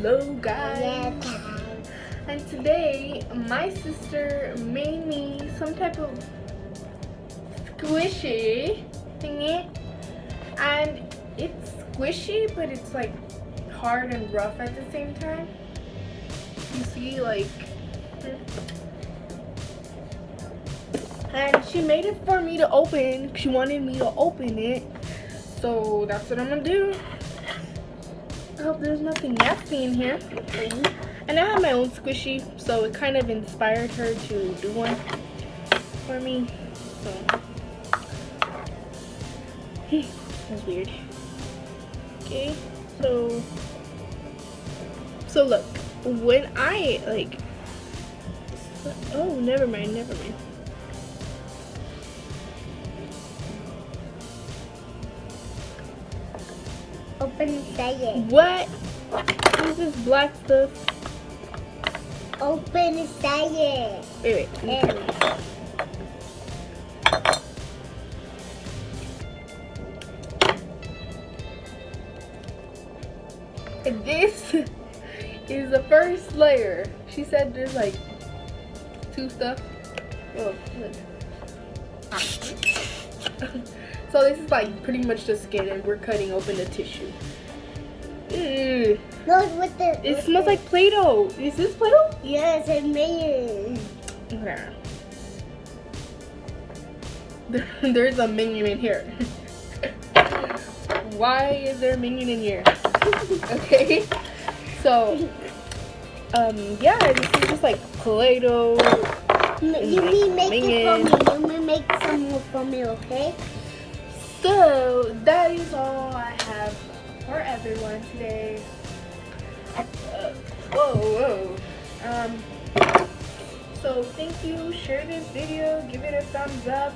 Hello guys. And today my sister made me some type of squishy thingy, and it's squishy but it's like hard and rough at the same time. You see, like, and she made it for me to open. She wanted me to open it, so that's what I'm gonna do. I hope there's nothing nasty in here. And I have my own squishy, so it kind of inspired her to do one for me. So that's weird. Okay, so look, when I like, oh, never mind. Open inside it. What is this black stuff? Open inside it. Wait. And this is the first layer. She said there's like two stuff. Oh, look. So this is like pretty much the skin, and we're cutting open the tissue. Ew. No, it's with the. It smells like Play-Doh. Is this Play-Doh? Yes, it made it. Okay. There's a minion in here. Why is there a minion in here? Okay. So, yeah, this is just like Play-Doh. You may make it for me. You may make some more for me, okay? So that is all I have for everyone today. Whoa. So thank you. Share this video. Give it a thumbs up.